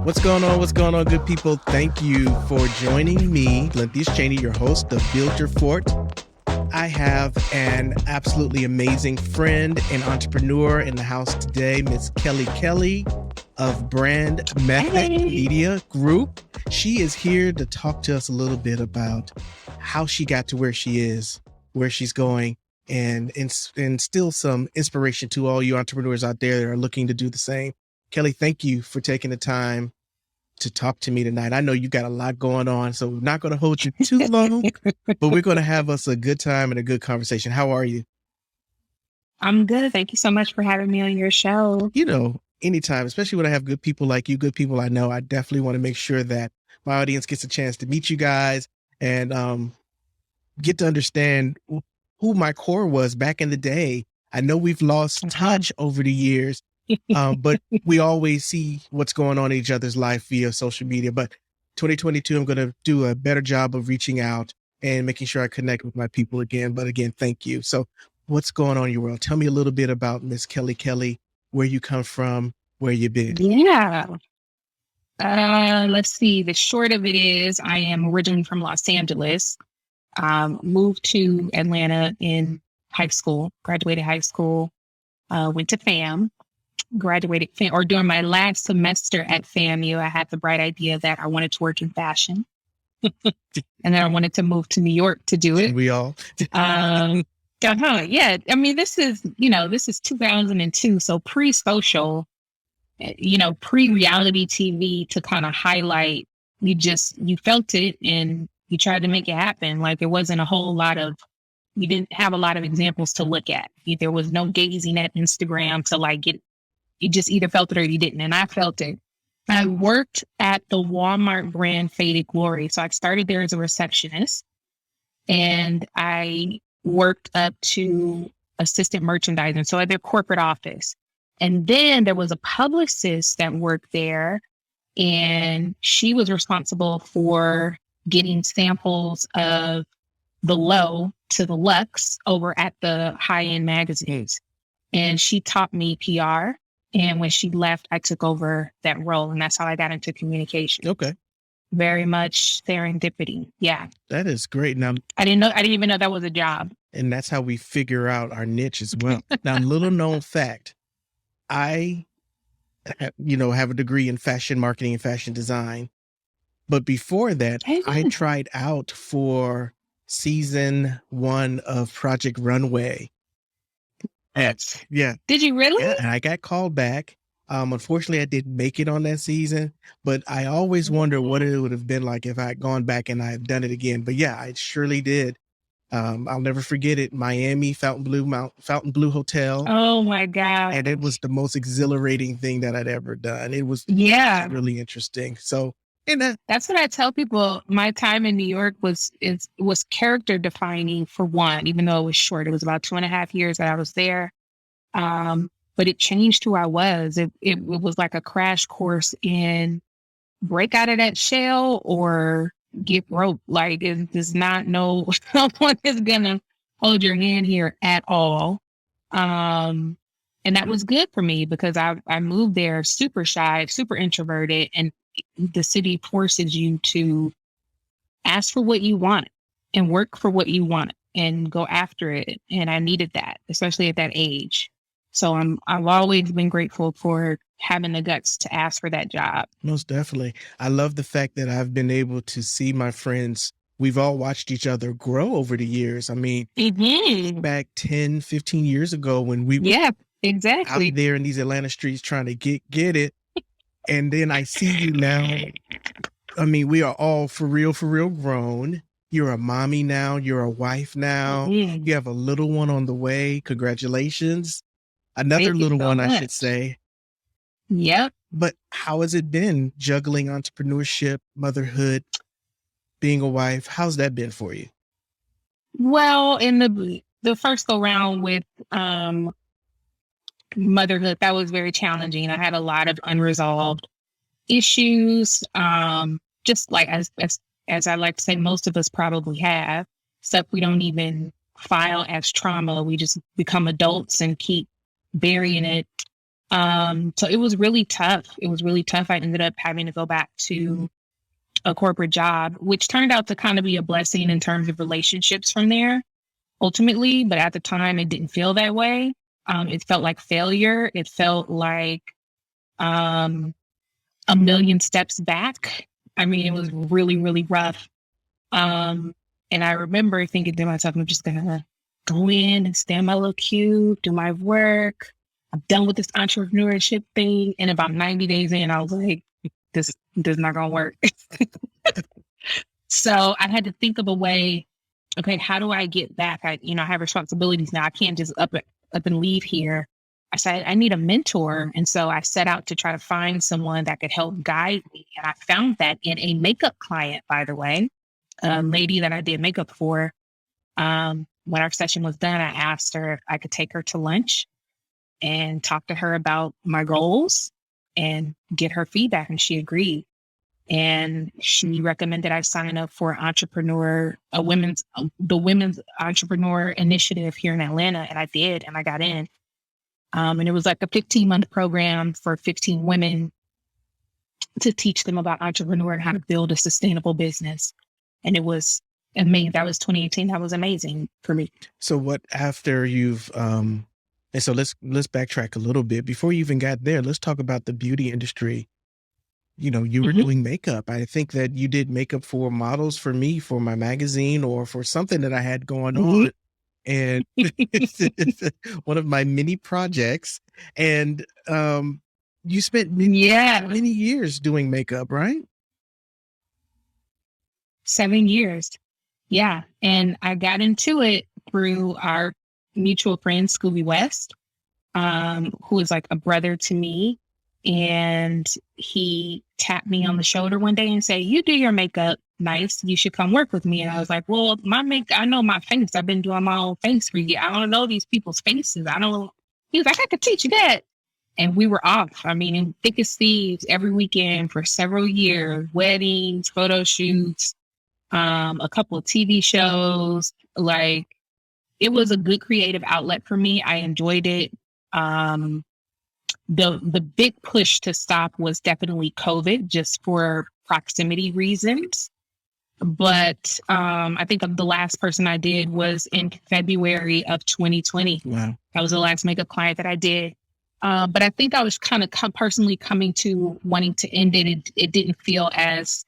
What's going on? What's going on, good people? Thank you for joining me, Lenthius Cheney, your host of Build Your Fort. I have an absolutely amazing friend and entrepreneur in the house today, Miss Kelli Kelley of Brand Method Media Group. She is here to talk to us a little bit about how she got to where she is, where she's going, and instill some inspiration to all you entrepreneurs out there that are looking to do the same. Kelli, thank you for taking the time to talk to me tonight. I know you got a lot going on, so we're not going to hold you too long, but we're going to have us a good time and a good conversation. How are you? I'm good. Thank you so much for having me on your show. You know, anytime, especially when I have good people like you, good people I know, I definitely want to make sure that my audience gets a chance to meet you guys and get to understand who my core was back in the day. I know we've lost touch over the years, but we always see what's going on in each other's life via social media. But 2022, I'm going to do a better job of reaching out and making sure I connect with my people again. But again, thank you. So what's going on in your world? Tell me a little bit about Miss Kelli Kelley, where you come from, where you've been. Yeah. Let's see. The short of it is I am originally from Los Angeles, moved to Atlanta in high school, graduated high school, went to FAM. Graduated or during my last semester at FAMU, I had the bright idea that I wanted to work in fashion. And then I wanted to move to New York to do it. We all. Yeah. I mean, this is 2002. So pre-social, pre-reality TV to kind of highlight, you felt it and you tried to make it happen. Like there wasn't a whole lot of, you didn't have a lot of examples to look at. There was no gazing at Instagram to like get. You just either felt it or you didn't. And I felt it. I worked at the Walmart brand Faded Glory. So I started there as a receptionist and I worked up to assistant merchandising. So at their corporate office. And then there was a publicist that worked there and she was responsible for getting samples of the low to the luxe over at the high-end magazines. And she taught me PR. And when she left, I took over that role. And that's how I got into communication. Okay. Very much serendipity. Yeah. That is great. Now, I didn't even know that was a job. And that's how we figure out our niche as well. Now, little known fact, I, have a degree in fashion marketing and fashion design. But before that, I tried out for season 1 of Project Runway. Yeah. Did you really? Yeah, and I got called back. Unfortunately, I didn't make it on that season, but I always wonder what it would have been like if I had gone back and I had done it again. But yeah, I surely did. I'll never forget it. Miami, Fountain Blue Hotel. Oh my God. And it was the most exhilarating thing that I'd ever done. It was really interesting. So, that's what I tell people. My time in New York was character defining for one, even though it was short. It was about 2.5 years that I was there. But it changed who I was. It was like a crash course in break out of that shell or get broke. Like it does not know someone is gonna hold your hand here at all. And that was good for me because I moved there super shy, super introverted, and the city forces you to ask for what you want and work for what you want and go after it. And I needed that, especially at that age. So I've always been grateful for having the guts to ask for that job. Most definitely. I love the fact that I've been able to see my friends. We've all watched each other grow over the years. I mean, back 10, 15 years ago when we were out there in these Atlanta streets trying to get it. And then I see you now. I mean, we are all for real grown. You're a mommy now. You're a wife now. You have a little one on the way. Congratulations. Another little one, I should say. Yep. But how has it been juggling entrepreneurship, motherhood, being a wife? How's that been for you? Well, in the first go round with motherhood, that was very challenging. I had a lot of unresolved issues. Just like as I like to say, most of us probably have stuff we don't even file as trauma. We just become adults and keep burying it So it was really tough. It was really tough. I ended up having to go back to a corporate job, which turned out to kind of be a blessing in terms of relationships from there ultimately. But at the time, it didn't feel that way. It felt like failure. It felt like um, a million steps back. I mean, it was really, really rough. And I remember thinking to myself, I'm just going to go in and stand my little cube, do my work. I'm done with this entrepreneurship thing. And about 90 days in, I was like, this is not going to work. So I had to think of a way, okay, how do I get back? I have responsibilities now. I can't just up and leave here. I said, I need a mentor. And so I set out to try to find someone that could help guide me. And I found that in a makeup client, by the way, a lady that I did makeup for. When our session was done, I asked her if I could take her to lunch and talk to her about my goals and get her feedback. And she agreed. And she recommended I sign up for the women's entrepreneur initiative here in Atlanta. And I did, and I got in. And it was like a 15-month program for 15 women to teach them about entrepreneur and how to build a sustainable business. And it was amazing. That was 2018. That was amazing for me. So what after you've and so let's backtrack a little bit. Before you even got there, let's talk about the beauty industry. You were doing makeup. I think that you did makeup for models for me, for my magazine, or for something that I had going on. And it's one of my many projects. And you spent many years doing makeup, right? 7 years. Yeah. And I got into it through our mutual friend, Scooby West, who is like a brother to me. And he tapped me on the shoulder one day and said, you do your makeup nice. You should come work with me. And I was like, well, I know my face. I've been doing my own face for years. I don't know these people's faces. He was like, I could teach you that. And we were off. I mean, in thick as thieves every weekend for several years, weddings, photo shoots, a couple of TV shows. Like, it was a good creative outlet for me. I enjoyed it. The big push to stop was definitely COVID, just for proximity reasons. But I think the last person I did was in February of 2020. Wow. That was the last makeup client that I did. But I think I was kind of personally coming to wanting to end it. It didn't feel as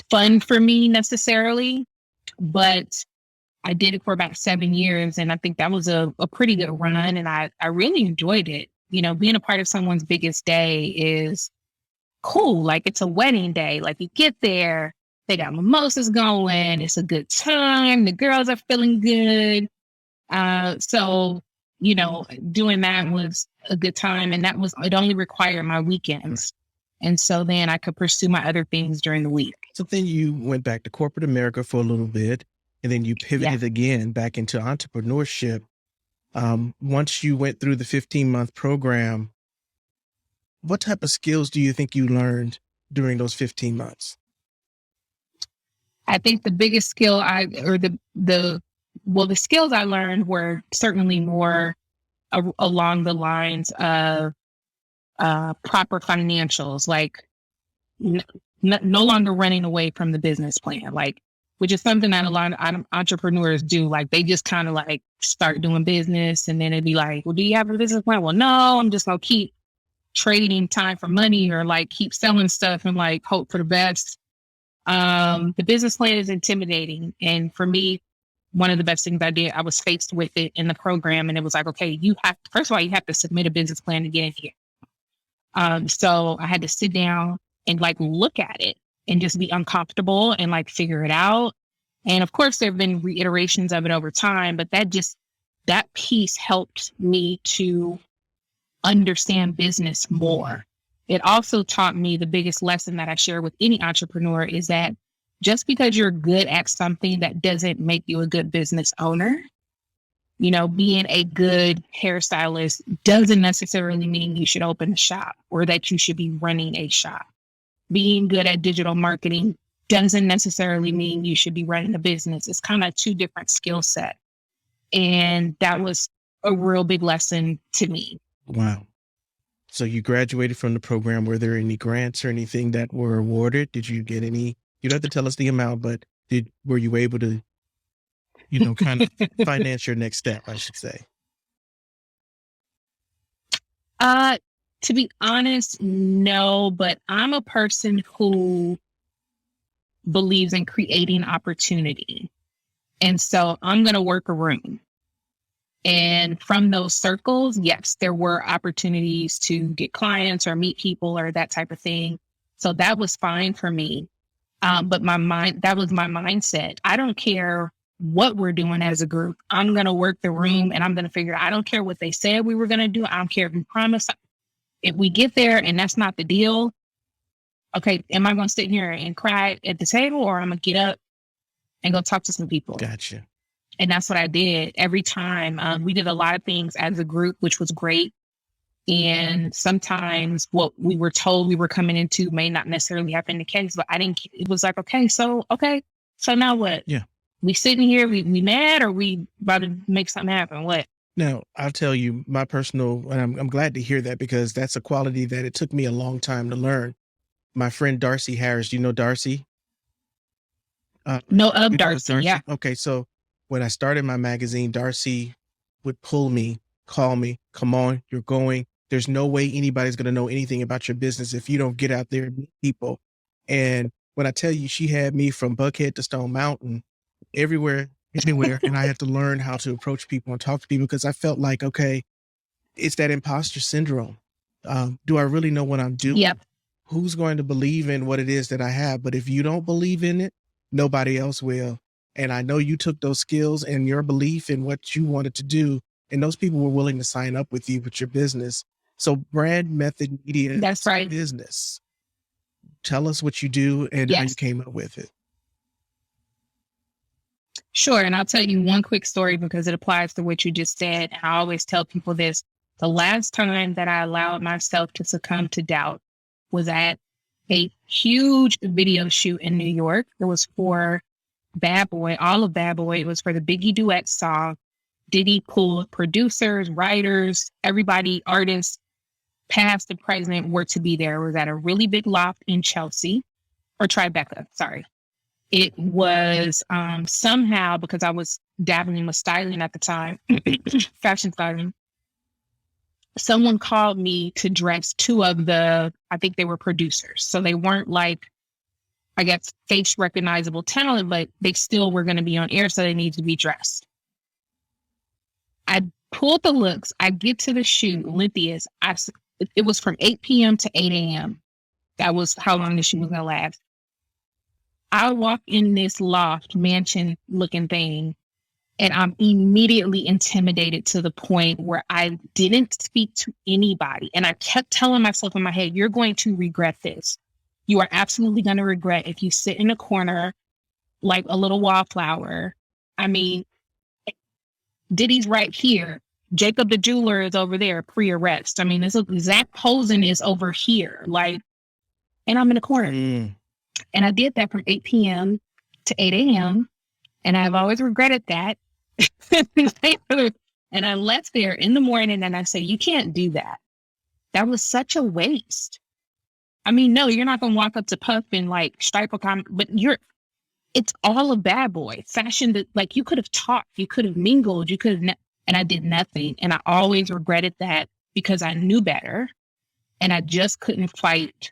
fun for me necessarily, but I did it for about 7 years. And I think that was a pretty good run. And I really enjoyed it. Being a part of someone's biggest day is cool. Like, it's a wedding day. Like, you get there, they got mimosas going. It's a good time. The girls are feeling good. So, doing that was a good time. And it only required my weekends. And so then I could pursue my other things during the week. So then you went back to corporate America for a little bit, and then you pivoted again back into entrepreneurship. Once you went through the 15-month program, what type of skills do you think you learned during those 15 months? I think the biggest skill the skills I learned were certainly more along the lines of proper financials, like no longer running away from the business plan, like, which is something that a lot of entrepreneurs do. Like, they just kind of like start doing business, and then it'd be like, well, do you have a business plan? Well, no, I'm just going to keep trading time for money, or like keep selling stuff and like hope for the best. The business plan is intimidating. And for me, one of the best things I did, I was faced with it in the program, and it was like, okay, first of all, you have to submit a business plan to get in here. So I had to sit down and like look at it and just be uncomfortable and like figure it out. And of course, there have been reiterations of it over time, but that piece helped me to understand business more. It also taught me the biggest lesson that I share with any entrepreneur is that just because you're good at something, that doesn't make you a good business owner. Being a good hairstylist doesn't necessarily mean you should open a shop or that you should be running a shop. Being good at digital marketing doesn't necessarily mean you should be running a business. It's kind of two different skill sets. And that was a real big lesson to me. Wow. So you graduated from the program. Were there any grants or anything that were awarded? Did you get any? You don't have to tell us the amount, but were you able to, kind of finance your next step, I should say? Uh, to be honest, no, but I'm a person who believes in creating opportunity. And so I'm going to work a room. And from those circles, yes, there were opportunities to get clients or meet people or that type of thing. So that was fine for me. But that was my mindset. I don't care what we're doing as a group. I'm going to work the room and I'm going to figure out, I don't care what they said we were going to do. I don't care if we promise. If we get there and that's not the deal, okay, am I going to sit here and cry at the table, or I'm going to get up and go talk to some people? Gotcha. And that's what I did every time. We did a lot of things as a group, which was great. And sometimes what we were told we were coming into may not necessarily have been the case, but it was like, okay, so now what? Yeah. We sitting here, we mad, or we about to make something happen? What? Now, I'll tell you my personal, and I'm glad to hear that, because that's a quality that it took me a long time to learn. My friend Darcy Harris, do you know Darcy? No, Darcy. Yeah. Okay. So when I started my magazine, Darcy would pull me, call me, come on, you're going. There's no way anybody's going to know anything about your business if you don't get out there and meet people. And when I tell you, she had me from Buckhead to Stone Mountain, everywhere, anywhere. And I had to learn how to approach people and talk to people, because I felt like, okay, it's that imposter syndrome. Do I really know what I'm doing? Yep. Who's going to believe in what it is that I have? But if you don't believe in it, nobody else will. And I know you took those skills and your belief in what you wanted to do, and those people were willing to sign up with you with your business. So Brand Method Media, that's right, business. Tell us what you do and how you came up with it. Sure. And I'll tell you one quick story because it applies to what you just said. And I always tell people this. The last time that I allowed myself to succumb to doubt was at a huge video shoot in New York. It was for Bad Boy, all of Bad Boy. It was for the Biggie duet song. Diddy pulled producers, writers, everybody, artists, past and present, were to be there. It was at a really big loft in Chelsea, or Tribeca, sorry. It was somehow, because I was dabbling with styling at the time, fashion styling, someone called me to dress two of I think they were producers. So they weren't like, I guess, face recognizable talent, but they still were going to be on air, so they needed to be dressed. I pulled the looks. I get to the shoot. Olympia's. It was from 8 p.m. to 8 a.m. That was how long the shoot was going to last. I walk in this loft mansion looking thing, and I'm immediately intimidated to the point where I didn't speak to anybody. And I kept telling myself in my head, you're going to regret this. You are absolutely going to regret if you sit in a corner like a little wallflower. I mean, Diddy's right here. Jacob the jeweler is over there pre-arrest. I mean, Zach Posen is over here. Like, and I'm in a corner. And I did that from 8 p.m. to 8 a.m. And I've always regretted that. And I left there in the morning and I said, you can't do that. That was such a waste. I mean, no, you're not going to walk up to Puff and like stripe a comment, but it's all a Bad Boy fashion. That, like, you could have talked, you could have mingled, you could have, and I did nothing. And I always regretted that because I knew better and I just couldn't fight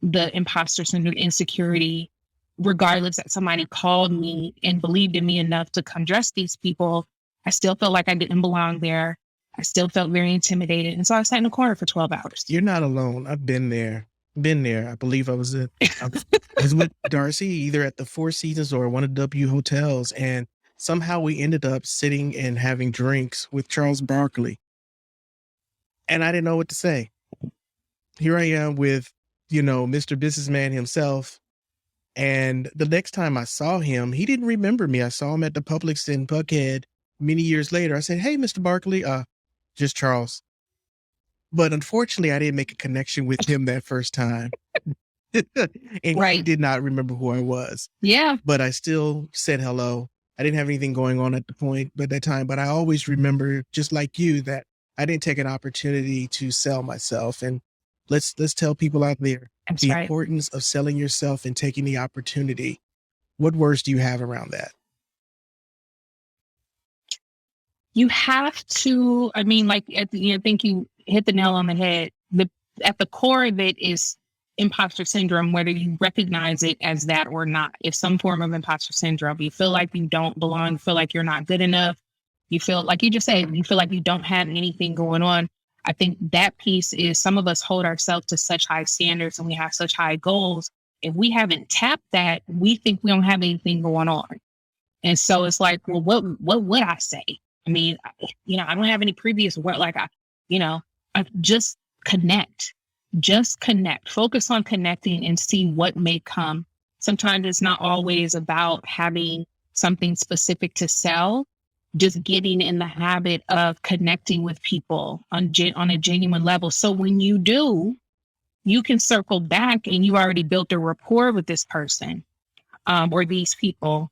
the imposter syndrome, insecurity, regardless that somebody called me and believed in me enough to come dress these people. I still felt like I didn't belong there. I still felt very intimidated. And so I sat in the corner for 12 hours. You're not alone. I've been there. I believe I was with Darcy, either at the Four Seasons or one of the W hotels. And somehow we ended up sitting and having drinks with Charles Barkley. And I didn't know what to say. Here I am with, Mr. Businessman himself. And the next time I saw him, he didn't remember me. I saw him at the Publix in Buckhead many years later. I said, hey, Mr. Barkley, just Charles. But unfortunately, I didn't make a connection with him that first time. And He did not remember who I was. Yeah. But I still said hello. I didn't have anything going on at that time. But I always remember, just like you, that I didn't take an opportunity to sell myself. And let's tell people out there That's the right. importance of selling yourself and taking the opportunity. What words do you have around that? You have to, I mean, like, I think you hit the nail on the head. At the core of it is imposter syndrome, whether you recognize it as that or not. It's some form of imposter syndrome. You feel like you don't belong, feel like you're not good enough. You feel like you just said, you feel like you don't have anything going on. I think that piece is some of us hold ourselves to such high standards and we have such high goals. If we haven't tapped that, we think we don't have anything going on. And so it's like, well, what would I say? I mean, I don't have any previous work. Like I just connect, focus on connecting and see what may come. Sometimes it's not always about having something specific to sell, just getting in the habit of connecting with people on a genuine level. So when you do, you can circle back and you already built a rapport with this person or these people.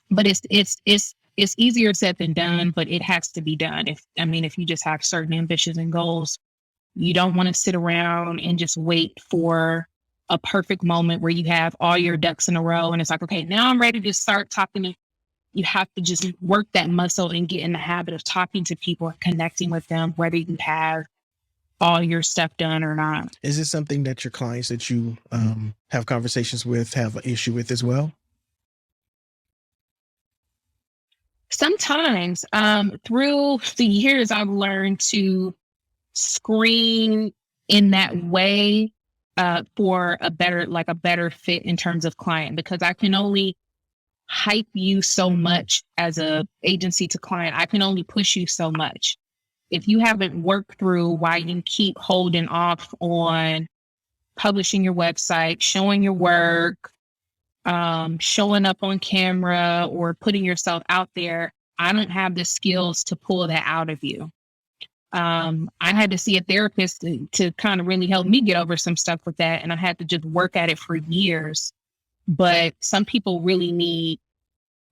But it's easier said than done, but it has to be done. If you just have certain ambitions and goals, you don't want to sit around and just wait for a perfect moment where you have all your ducks in a row and it's like, okay, now I'm ready to start talking to. You have to just work that muscle and get in the habit of talking to people and connecting with them, whether you have all your stuff done or not. Is this something that your clients that you have conversations with have an issue with as well? Sometimes through the years, I've learned to screen in that way for a better fit in terms of client, because I can only hype you so much as a agency to client. I can only push you so much. If you haven't worked through why you keep holding off on publishing your website, showing your work, showing up on camera or putting yourself out there, I don't have the skills to pull that out of you. I had to see a therapist to kind of really help me get over some stuff with that. And I had to just work at it for years. But some people really need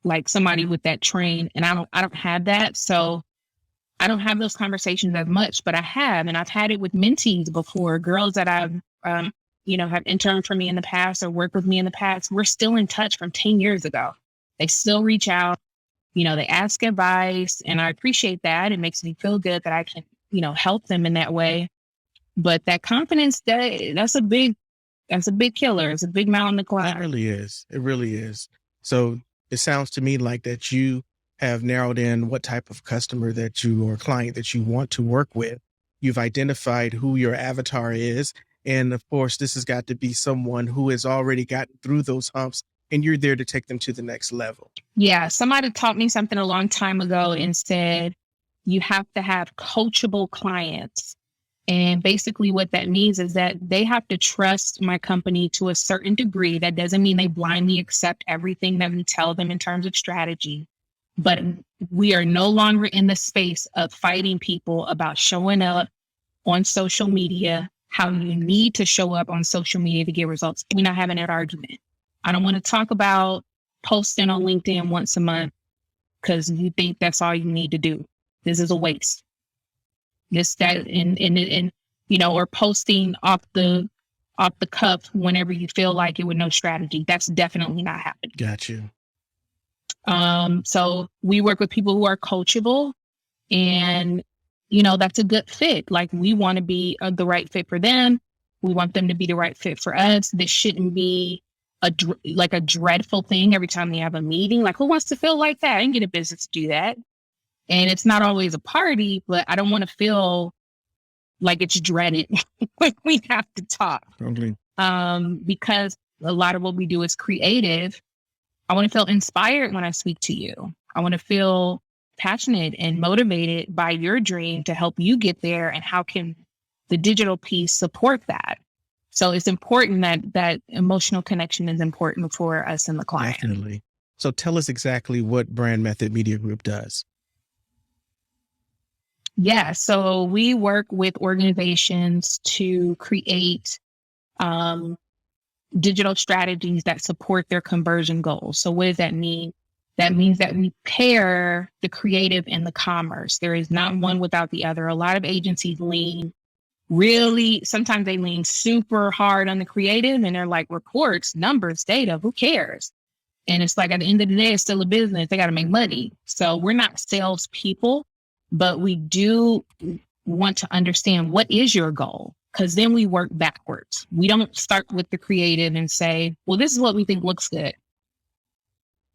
like somebody with that train. And I don't have that. So I don't have those conversations as much, but I have. And I've had it with mentees before, girls that I've have interned for me in the past or worked with me in the past. We're still in touch from 10 years ago. They still reach out, they ask advice, and I appreciate that. It makes me feel good that I can, help them in that way. But that confidence, that's a big killer. It's a big mountain to climb. It really is. It really is. So it sounds to me like that you have narrowed in what type of customer that you or client that you want to work with. You've identified who your avatar is. And of course, this has got to be someone who has already gotten through those humps and you're there to take them to the next level. Yeah. Somebody taught me something a long time ago and said, you have to have coachable clients. And basically what that means is that they have to trust my company to a certain degree. That doesn't mean they blindly accept everything that we tell them in terms of strategy. But we are no longer in the space of fighting people about showing up on social media, how you need to show up on social media to get results. We're not having that argument. I don't want to talk about posting on LinkedIn once a month because you think that's all you need to do. This is a waste. Or posting off the cuff whenever you feel like it with no strategy. That's definitely not happening. Got you. So we work with people who are coachable and, that's a good fit. Like we want to be the right fit for them. We want them to be the right fit for us. This shouldn't be a dreadful thing every time they have a meeting. Like who wants to feel like that? I didn't get a business to do that. And it's not always a party, but I don't want to feel like it's dreaded when we have to talk. Okay. Because a lot of what we do is creative. I want to feel inspired when I speak to you. I want to feel passionate and motivated by your dream to help you get there. And how can the digital piece support that? So it's important that emotional connection is important for us and the client. Definitely. So tell us exactly what Brand Method Media Group does. Yeah, so we work with organizations to create digital strategies that support their conversion goals. So what does that mean? That means that we pair the creative and the commerce. There is not one without the other. A lot of agencies lean really, sometimes they lean super hard on the creative and they're like, reports, numbers, data, who cares? And it's like, at the end of the day, it's still a business. They got to make money. So we're not salespeople, but we do want to understand, what is your goal? Because then we work backwards. We don't start with the creative and say, well, this is what we think looks good,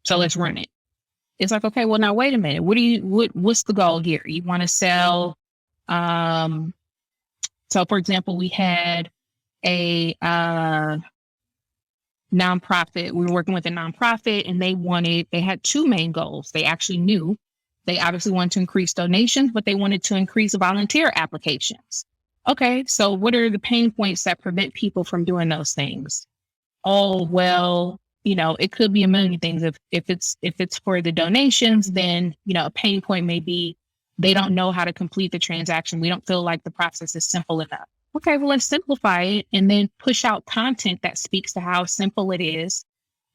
so let's run it. It's like, okay, well, now wait a minute. What's the goal here? You want to sell, so for example, we had a nonprofit. We were working with a nonprofit and they had two main goals. They actually knew they obviously wanted to increase donations, but they wanted to increase volunteer applications. Okay, so what are the pain points that prevent people from doing those things? Oh, well, it could be a million things. If it's for the donations, then, a pain point may be they don't know how to complete the transaction. We don't feel like the process is simple enough. Okay, well, let's simplify it and then push out content that speaks to how simple it is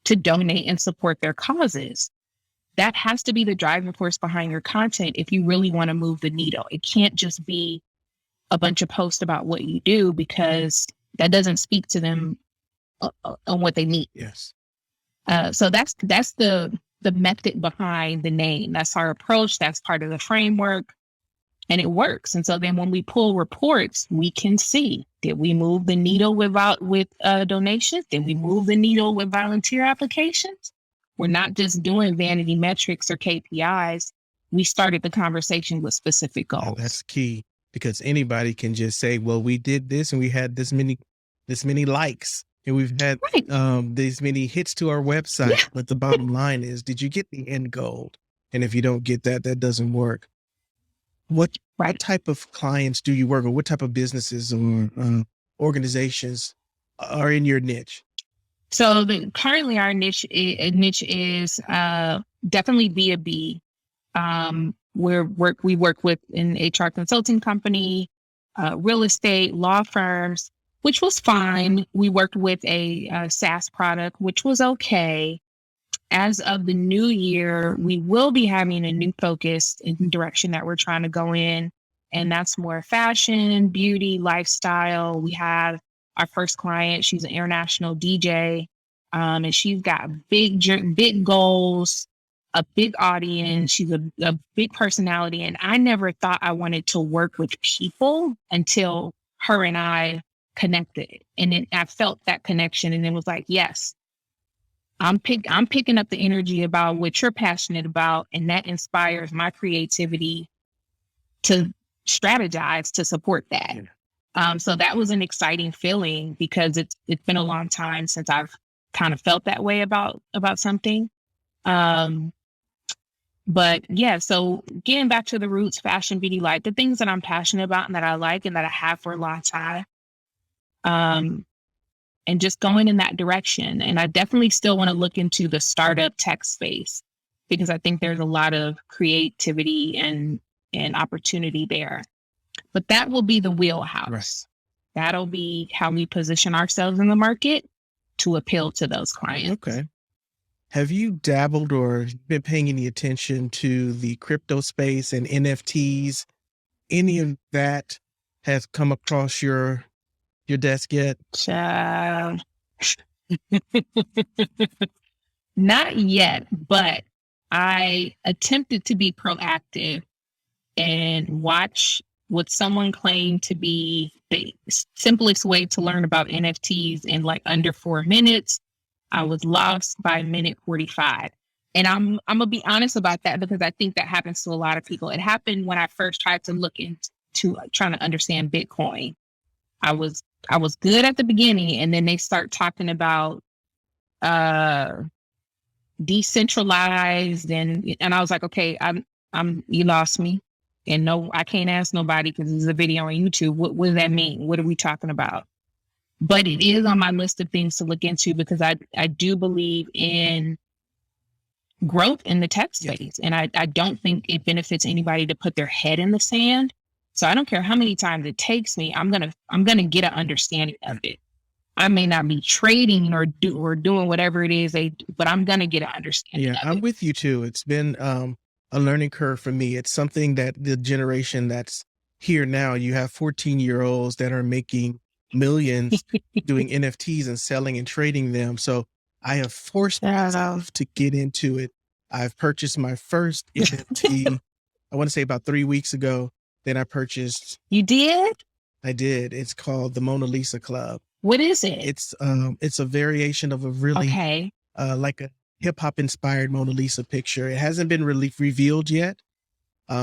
to donate and support their causes. That has to be the driving force behind your content if you really want to move the needle. It can't just be a bunch of posts about what you do, because that doesn't speak to them on what they need. Yes. So that's the method behind the name. That's our approach. That's part of the framework, and it works. And so then when we pull reports, we can see, did we move the needle with donations? Did we move the needle with volunteer applications? We're not just doing vanity metrics or KPIs. We started the conversation with specific goals. Oh, that's key, because anybody can just say, well, we did this and we had this many likes. And we've had these many hits to our website. Yeah. But the bottom line is, did you get the end goal? And if you don't get that, that doesn't work. What type of clients do you work with? What type of businesses or organizations are in your niche? So currently our niche is definitely B2B. We work with an HR consulting company, real estate, law firms, which was fine. We worked with a SaaS product, which was okay. As of the new year, we will be having a new focus in direction that we're trying to go in. And that's more fashion, beauty, lifestyle. We have our first client. She's an international DJ. And she's got big goals, a big audience. She's a big personality. And I never thought I wanted to work with people until her and I connected. And then I felt that connection, and it was like, yes, I'm picking up the energy about what you're passionate about, and that inspires my creativity to strategize to support that. So that was an exciting feeling, because it's been a long time since I've kind of felt that way about something. But yeah, so getting back to the roots, fashion, beauty, life, the things that I'm passionate about and that I like and that I have for a long time. And just going in that direction. And I definitely still want to look into the startup tech space, because I think there's a lot of creativity and opportunity there. But that will be the wheelhouse. Right. That'll be how we position ourselves in the market to appeal to those clients. Okay. Have you dabbled or been paying any attention to the crypto space and NFTs? Any of that has come across your desk yet? Not yet, but I attempted to be proactive and watch what someone claimed to be the simplest way to learn about NFTs in like under 4 minutes. I was lost by minute 45. And I'm gonna be honest about that, because I think that happens to a lot of people. It happened when I first tried to look into trying to understand Bitcoin. I was good at the beginning, and then they start talking about decentralized, and I was like, okay, you lost me. And no, I can't ask nobody because there's a video on YouTube. What does that mean? What are we talking about? But it is on my list of things to look into, because I do believe in growth in the tech space. And I don't think it benefits anybody to put their head in the sand. So I don't care how many times it takes me. I'm gonna get an understanding of it. I may not be trading or doing whatever it is they do, but I'm going to get an understanding of I'm it. with you too. It's been a learning curve for me. It's something that the generation that's here now, you have 14-year-olds that are making millions doing NFTs and selling and trading them. So I have forced myself to get into it. I've purchased my first NFT, I want to say about 3 weeks ago. Then I purchased. You did? I did. It's called the Mona Lisa Club. What is it? It's a variation of a really like a hip hop inspired Mona Lisa picture. It hasn't been really revealed yet.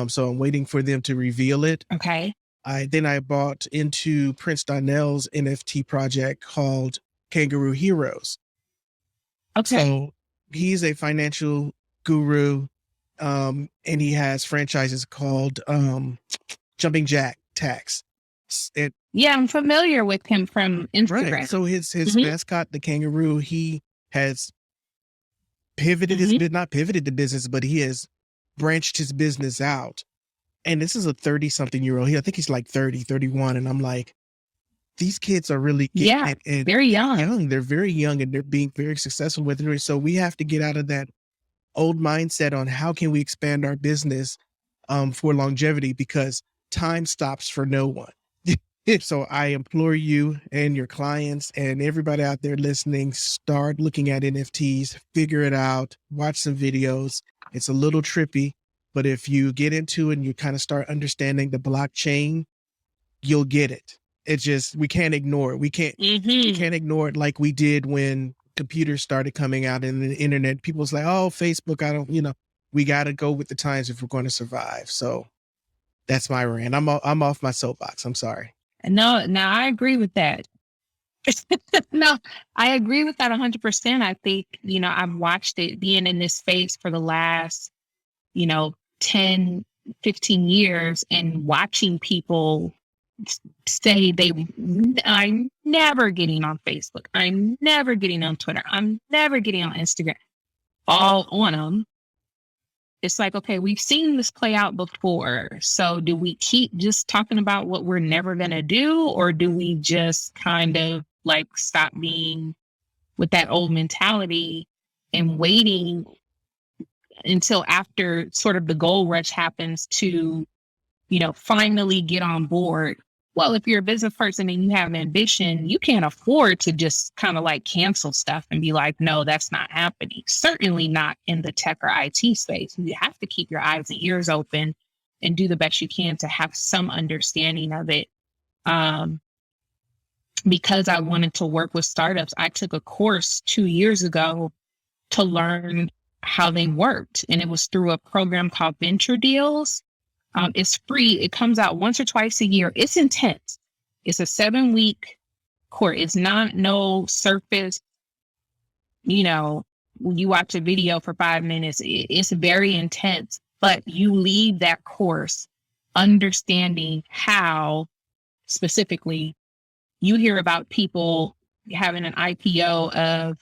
So I'm waiting for them to reveal it. Okay. I bought into Prince Donnell's NFT project called Kangaroo Heroes. Okay. So he's a financial guru. And he has franchises called Jumping Jack Tax. Yeah, I'm familiar with him from Instagram. Right. So his mascot, the kangaroo, he has pivoted not pivoted the business, but he has branched his business out. And this is a 30-something-year-old. I think he's like 30, 31. And I'm like, these kids are really getting it. And very young. They're very young and they're being very successful with it. So we have to get out of that old mindset on how can we expand our business for longevity, because time stops for no one. So I implore you and your clients and everybody out there listening, start looking at NFTs, figure it out, watch some videos. It's a little trippy, but if you get into it and you kind of start understanding the blockchain, you'll get it. It's just, we can't ignore it. We can't ignore it like we did when computers started coming out and the internet. People's like, oh, Facebook, we got to go with the times if we're going to survive. So that's my rant. I'm off my soapbox. I'm sorry. No, I agree with that. No, I agree with that 100%. I think, I've watched it being in this space for the last, 10, 15 years and watching people say I'm never getting on Facebook. I'm never getting on Twitter. I'm never getting on Instagram. All on them. It's like, okay, we've seen this play out before. So do we keep just talking about what we're never going to do? Or do we just kind of like stop being with that old mentality and waiting until after sort of the gold rush happens to, finally get on board? Well, if you're a business person and you have ambition, you can't afford to just kind of like cancel stuff and be like, no, that's not happening. Certainly not in the tech or IT space. You have to keep your eyes and ears open and do the best you can to have some understanding of it. Because I wanted to work with startups, I took a course 2 years ago to learn how they worked. And it was through a program called Venture Deals. It's free. It comes out once or twice a year. It's intense. It's a 7-week course. It's no surface, you watch a video for 5 minutes. It's very intense, but you leave that course understanding how specifically you hear about people having an IPO of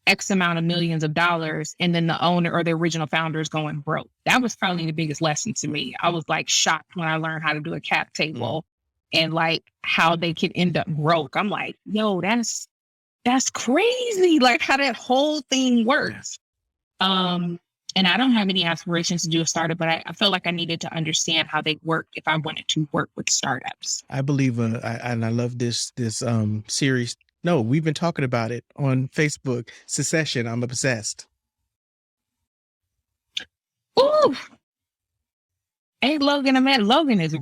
X amount of millions of dollars, and then the owner or the original founder is going broke. That was probably the biggest lesson to me. I was like shocked when I learned how to do a cap table and like how they could end up broke. I'm like, yo, that's crazy. Like how that whole thing works. And I don't have any aspirations to do a startup, but I felt like I needed to understand how they work if I wanted to work with startups. I believe, and I love this series. No, we've been talking about it on Facebook. Secession. I'm obsessed. Ooh. Hey, Logan, Logan is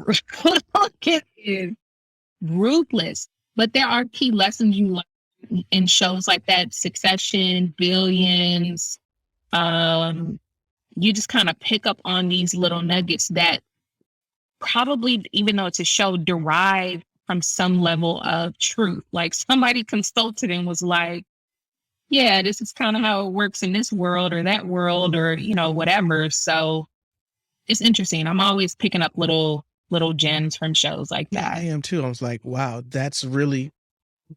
ruthless. But there are key lessons you learn in shows like that, Succession, Billions. You just kind of pick up on these little nuggets that probably, even though it's a show, derive from some level of truth. Like somebody consulted and was like, yeah, this is kind of how it works in this world or that world or, whatever. So it's interesting. I'm always picking up little gems from shows like that. I am too. I was like, wow, that's really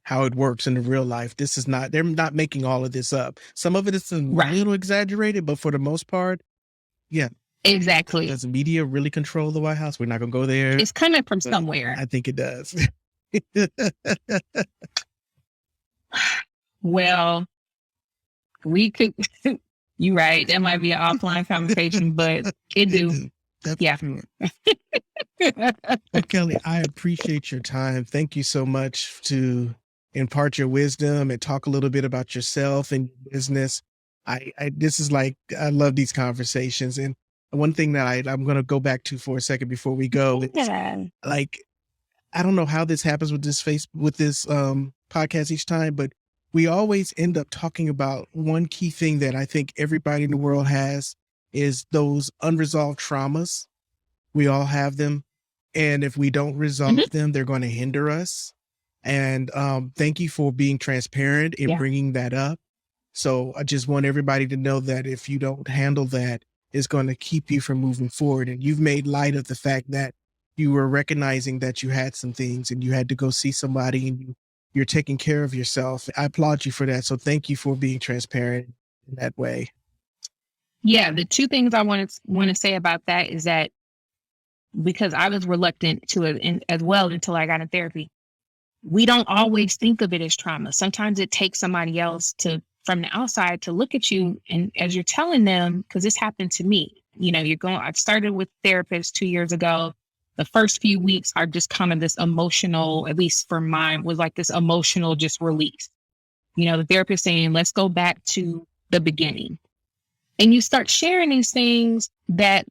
how it works in the real life. They're not making all of this up. Some of it is a little exaggerated, but for the most part, yeah. Exactly. Does the media really control the White House? We're not going to go there. It's coming from somewhere. I think it does. Well, we could, you're right. That might be an offline conversation, but it do. Yeah. Definitely. Well, Kelly, I appreciate your time. Thank you so much to impart your wisdom and talk a little bit about yourself and your business. This is like, I love these conversations. And one thing that I'm going to go back to for a second before we go, is Yeah. like, I don't know how this happens with this podcast each time, but we always end up talking about one key thing that I think everybody in the world has is those unresolved traumas. We all have them. And if we don't resolve them, they're going to hinder us. And thank you for being transparent and bringing that up. So I just want everybody to know that if you don't handle that, it's going to keep you from moving forward. And you've made light of the fact that you were recognizing that you had some things and you had to go see somebody and you're taking care of yourself. I applaud you for that. So thank you for being transparent in that way. Yeah. The two things I want to say about that is that because I was reluctant to it as well until I got in therapy, we don't always think of it as trauma. Sometimes it takes somebody else from the outside to look at you. And as you're telling them, because this happened to me, I started with therapists 2 years ago. The first few weeks are just kind of this emotional, at least for mine, was like this emotional just release. The therapist saying, let's go back to the beginning. And you start sharing these things that,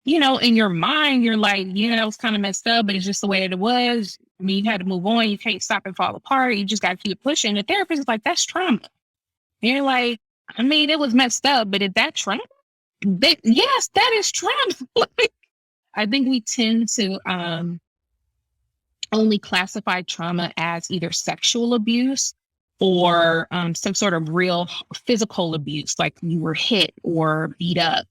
in your mind, you're like, it was kind of messed up, but it's just the way that it was. I mean, you had to move on. You can't stop and fall apart. You just got to keep pushing. The therapist is like, that's trauma. And you're like, I mean, it was messed up, but is that trauma? Yes, that is trauma. I think we tend to only classify trauma as either sexual abuse or some sort of real physical abuse, like you were hit or beat up.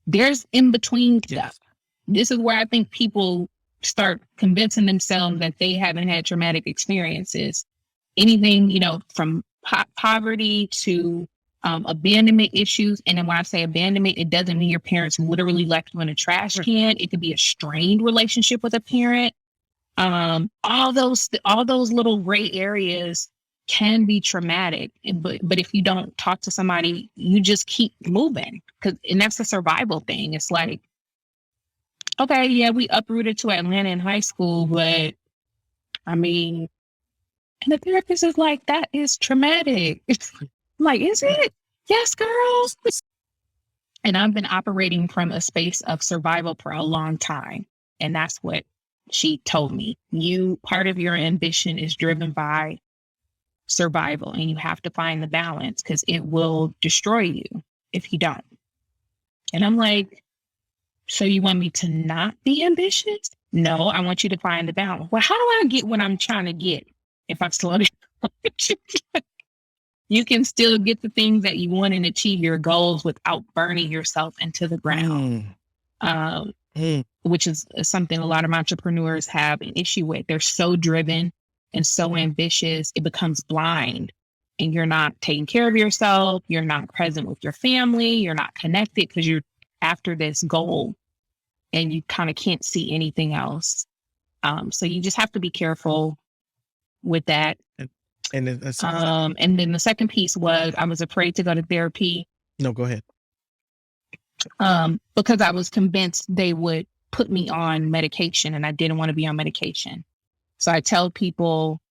There's in between stuff. This is where I think people start convincing themselves that they haven't had traumatic experiences. Anything, from poverty to abandonment issues. And then when I say abandonment, it doesn't mean your parents literally left you in a trash can. It could be a strained relationship with a parent. All those little gray areas can be traumatic, but if you don't talk to somebody, you just keep moving, and that's a survival thing. It's like, okay, yeah, we uprooted to Atlanta in high school, but I mean, and the therapist is like, that is traumatic. I'm like, is it? Yes, girls. And I've been operating from a space of survival for a long time, and that's what she told me. Part of your ambition is driven by survival, and you have to find the balance because it will destroy you if you don't. And I'm like, so you want me to not be ambitious? No, I want you to find the balance. Well, how do I get what I'm trying to get if I'm slow down? You can still get the things that you want and achieve your goals without burning yourself into the ground, which is something a lot of entrepreneurs have an issue with. They're so driven and so ambitious, it becomes blind, and you're not taking care of yourself. You're not present with your family. You're not connected because you're after this goal and you kind of can't see anything else. So you just have to be careful with that. And then the second piece was I was afraid to go to therapy. No, go ahead. Because I was convinced they would put me on medication, and I didn't want to be on medication. So I tell people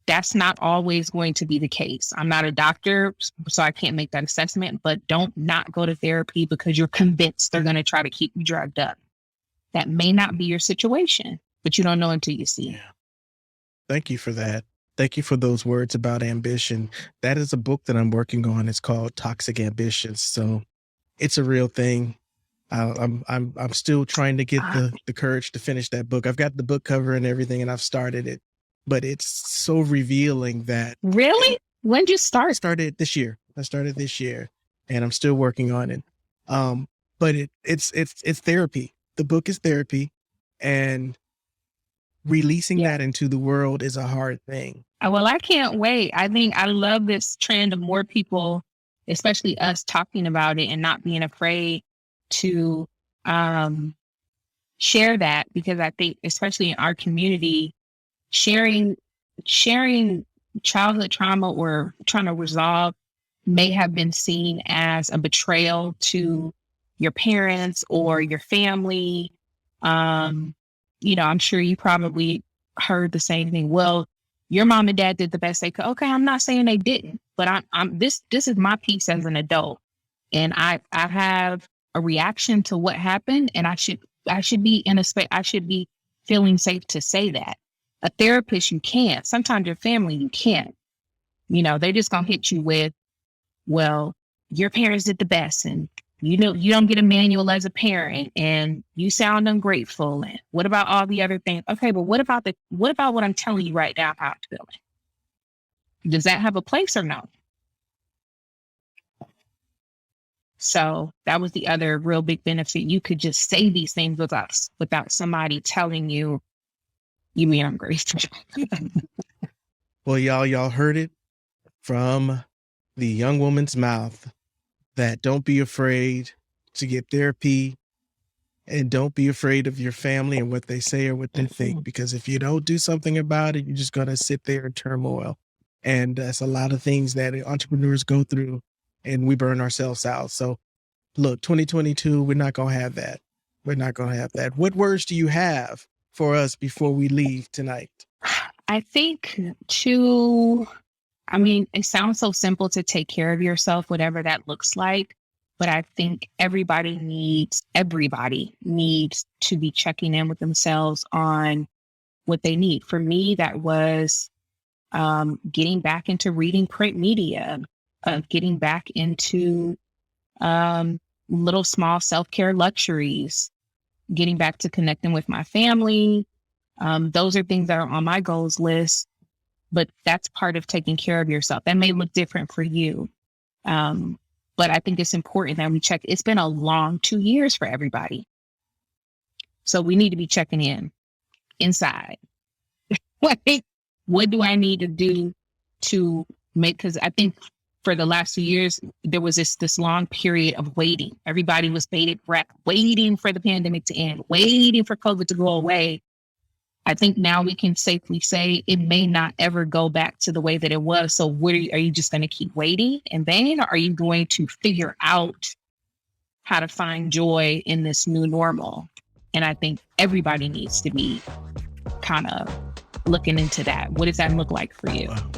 that's not always going to be the case. I'm not a doctor, so I can't make that assessment, but don't not go to therapy because you're convinced they're going to try to keep you drugged up. That may not be your situation, but you don't know until you see it. Yeah. Thank you for that. Thank you for those words about ambition. That is a book that I'm working on. It's called Toxic Ambitions. So it's a real thing. I'm still trying to get the courage to finish that book. I've got the book cover and everything, and I've started it, but it's so revealing that. Really? When did you start? I started this year, and I'm still working on it. But it's therapy. The book is therapy, and releasing that into the world is a hard thing. Well, I can't wait. I think I love this trend of more people, especially us, talking about it and not being afraid to share that, because I think, especially in our community, sharing childhood trauma or trying to resolve may have been seen as a betrayal to your parents or your family. I'm sure you probably heard the same thing. Well, your mom and dad did the best they could. Okay, I'm not saying they didn't, but this is my piece as an adult, and I have a reaction to what happened, and I should be in a space. I should be feeling safe to say that. A therapist, you can't. Sometimes your family, you can't. They're just gonna hit you with, well, your parents did the best, and you don't get a manual as a parent, and you sound ungrateful. And what about all the other things? Okay, but what about what I'm telling you right now, how I'm feeling? Does that have a place or no? So that was the other real big benefit. You could just say these things without somebody telling you, you mean I'm grateful. Well, y'all heard it from the young woman's mouth that don't be afraid to get therapy, and don't be afraid of your family and what they say or what they think, because if you don't do something about it, you're just going to sit there in turmoil. And that's a lot of things that entrepreneurs go through, and we burn ourselves out. So look, 2022, we're not going to have that. We're not going to have that. What words do you have for us before we leave tonight? I think it sounds so simple to take care of yourself, whatever that looks like. But I think everybody needs to be checking in with themselves on what they need. For me, that was getting back into reading print media, getting back into little small self-care luxuries, getting back to connecting with my family. Those are things that are on my goals list, but that's part of taking care of yourself. That may look different for you. But I think it's important that we check. It's been a long 2 years for everybody. So we need to be checking in inside. What do I need to do to make, because I think for the last 2 years, there was this long period of waiting. Everybody was bated breath, waiting for the pandemic to end, waiting for COVID to go away. I think now we can safely say it may not ever go back to the way that it was. So are you just going to keep waiting in vain, or are you going to figure out how to find joy in this new normal? And I think everybody needs to be kind of looking into that. What does that look like for you? Wow.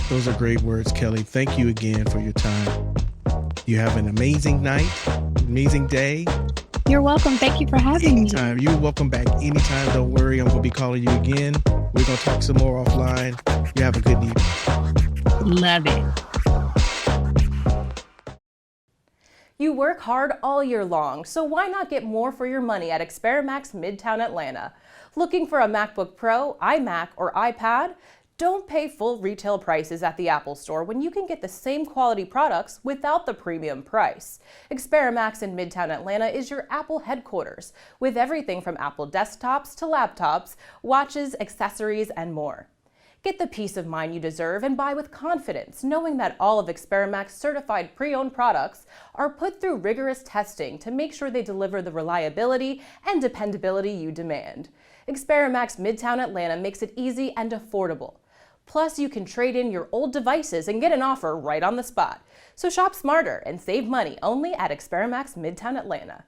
Those are great words, Kelly. Thank you again for your time. You have an amazing night, amazing day. You're welcome. Thank you for having me. You're welcome back anytime. Don't worry. I'm going to be calling you again. We're going to talk some more offline. You have a good evening. Love it. You work hard all year long, so why not get more for your money at Experamax Midtown Atlanta? Looking for a MacBook Pro, iMac, or iPad? Don't pay full retail prices at the Apple Store when you can get the same quality products without the premium price. Experamax in Midtown Atlanta is your Apple headquarters, with everything from Apple desktops to laptops, watches, accessories, and more. Get the peace of mind you deserve and buy with confidence, knowing that all of Experamax certified pre-owned products are put through rigorous testing to make sure they deliver the reliability and dependability you demand. Experamax Midtown Atlanta makes it easy and affordable. Plus, you can trade in your old devices and get an offer right on the spot. So shop smarter and save money only at Experamax Midtown Atlanta.